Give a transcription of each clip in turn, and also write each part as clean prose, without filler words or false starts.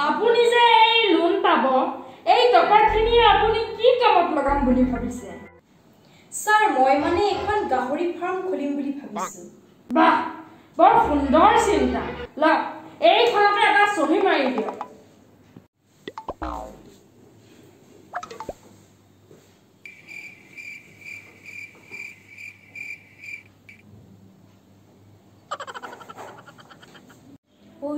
আপুনি যে এই লোন পাব এই টকাখিনি আপুনি কি কামত লগাম বুলি ভাবিছে স্যাৰ মই মানে এখন গাহৰি ফাৰ্ম খুলিম বুলি ভাবিছো বাহ বৰ সুন্দৰ চিন্তা ল এই ফলতে এটা চহী মাৰি দিয়ক ঐ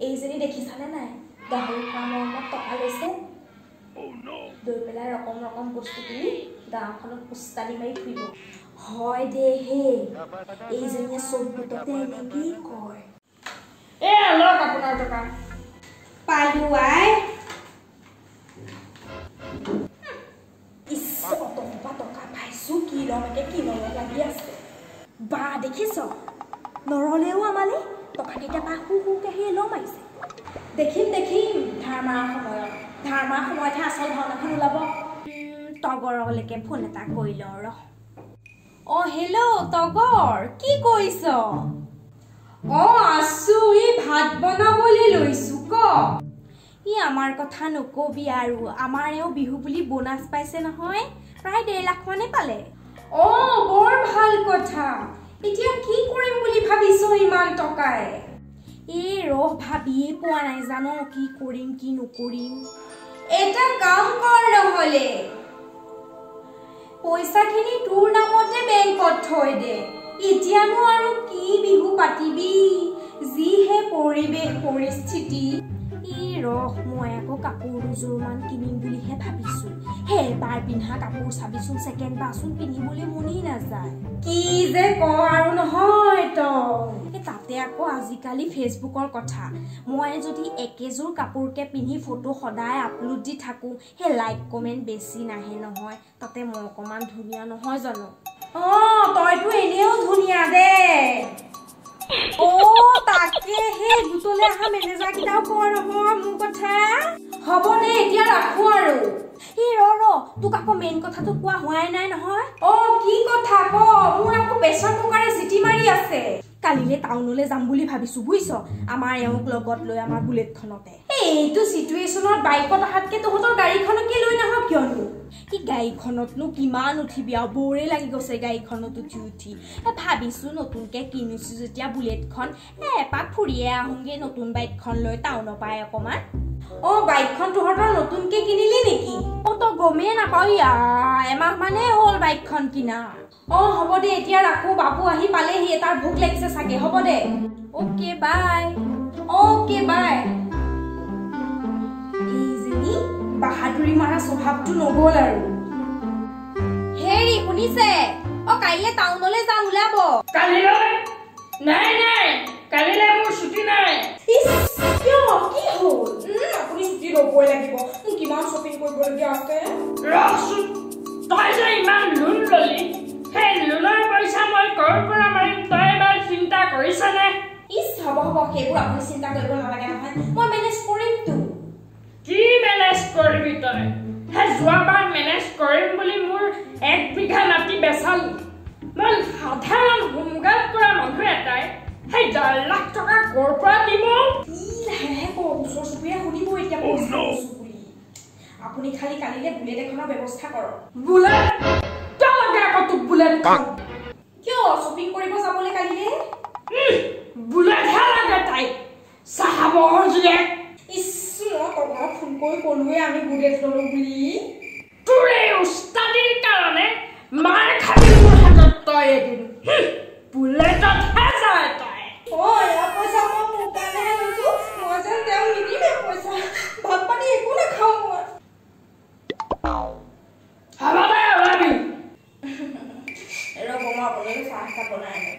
এইজনী দেখিছানে নাই গাহৰি ফাৰ্মৰ টকা লৈছে লৈ পেলাই ৰকম ৰকম বস্তু কিনি গাঁওখনত পোষ্টালি মাৰি ফুৰিব হয় দে হে এইজনীয়ে চবুততে এনেকেই কয় লওক আপোনাৰ টকা পালো আই অতসোপা টকা পাইছো কি ল'ম কি ল'ম লাগি আছে বা দেখিছ নৰলেও আমালে টকাকেইটা পা হুকে সেই ল'ম আহিছে দেখিম ধাৰ মাৰা সময়তহে আচল ভাওনাখন ওলাব তগৰলৈকে ফোন এটা কৰি লওঁ ৰ হেল্ল' তগৰ কি কৰিছ আছো ই ভাত বনাবলৈ লৈছো ক ই আমাৰ কথা নকবি আৰু আমাৰ এও বিহু বুলি বোনাছ পাইছে নহয় প্ৰায় 1.5 লাখ মানে পালে বৰ ভাল কথা এতিয়া কি কৰিম বুলি ভাবিছো ইমান টকাই ৰহ ভাবিয়ে পোৱা নাই জানো কি কৰিম কি নকৰিম এটা কাম কৰ নহলে পইচাখিনি তোৰ নামতে বেংকত থৈ দে এতিয়ানো আৰু কি বিহু পাতিবি যিহে পৰিৱেশ পৰিস্থিতি ৰহ মই আকৌ কাপোৰ দুযোৰমান কিনিম বুলিহে ভাবিছো এবাৰ পিন্ধা কাপোৰ চাবিচোন ছেকেণ্ড বাৰচোন পিন্ধিবলৈ মনেই নাযায় কি যে কওঁ আৰু নহয় তই তাতে আকৌ আজিকালি ফেচবুকৰ কথা মই যদি একেযোৰ কাপোৰকে পিন্ধি ফটো সদায় আপলোড দি থাকো লাইক কমেণ্ট বেছি নাহে নহয় তাতে মই অকণমান ধুনীয়া নহয় জানো তইতো এনেও ধুনীয়া দে তাকে সেই গোটলে অহা মেনেজাৰ কেইটাও কয় নহয় মোৰ কথা হ'ব দে এতিয়া ৰাখো আৰু তোক আকৌ মেইন কথাটো কোৱা হোৱাই নাই নহয় কি কথা ক মোৰ আকৌ প্ৰেছাৰ কুকাৰে চিটি মাৰি আছে কালিলে টাউনলৈ যাম বুলি ভাবিছো বুজিছ আমাৰ এওঁক লগত লৈ আমাৰ বুলেটখনতে এইটো চিটুৱেশ্যনত বাইকত অহাতকে তহঁতৰ গাড়ীখনকে লৈ নাহ কিয়নো কি গাড়ীখনতনো কিমান উঠিবি আৰু বৰে লাগি গৈছে গাড়ীখনত উঠি ভাবিছো নতুনকে কিনিছো যেতিয়া বুলেটখন এপাক ফুৰিয়ে আহোঁগে নতুন বাইকখন লৈ টাউনৰ পৰাই অকণমান বাইকখন তহঁতৰ নতুনকে কিনিলি নেকি তই গমেই নাপাও এমাহ মানে হ'ল বাইকখন কিনা হ'ব দে এতিয়া ৰাখো বাবু আহি পালেহি তাৰ ভোক লাগিছে চাগে হ'ব দে অ'কে বাই এইজনী বাহাদুৰি মাৰা স্বভাৱটো নগ'ল আৰু হেৰি শুনিছে কাইলৈ টাউনলৈ যাম ওলাব কালিলৈ কালিলৈ মোৰ ছুটি নাই কিয় কি হ'ল আপুনি ছুটি ল'বই লাগিব মোক কিমান শ্বপিং কৰিবলগীয়া আছে তই যে ইমান লোন ললি সেই লোনৰ পইচা মই ক'ৰ পৰা মাৰিম তই এবাৰ চিন্তা কৰিছনে হ'ব সেইবোৰ আপুনি চিন্তা কৰিব নালাগে নহয় মই মেনেজ কৰিমতো কি মেনেজ কৰিবি তই যোৱাবাৰ মেনেজ কৰিম বুলি মোৰ 1 বিঘা মাটি বেচালি মই সাধাৰণ হোমগাৰ্ড কৰা মানুহ এটাই সেই 1.5 লাখ টকা ক'ৰ পৰা দিব ওচৰ চুবুৰীয়া শুনিব এতিয়া আপুনি খালি কালিলে বুলেট এখনৰ ব্যৱস্থা কৰক বুলেট কিয় শ্বপিং কৰিব যাবলৈ কালিলে বুলেটহে লাগে তাইক চাহাবৰ জীয়েক মই কবাত ফোন কৰি ক'লোৱে আমি বুলেট ল'লো বুলি তোৰ এই উস্তাদিৰ কাৰণে মাৰ খাবি মোৰ হাতত তই এদিন বুলেটতহে যায় তাই পইচা মই মোৰ কাৰণেহে লৈছো মই যেন তেওঁ নিদিলে পইচা ভাত পানী একো নাখাওঁ মই ওলাবি ৰ'ব মই আপোনালোকে চাহ বনাই আনো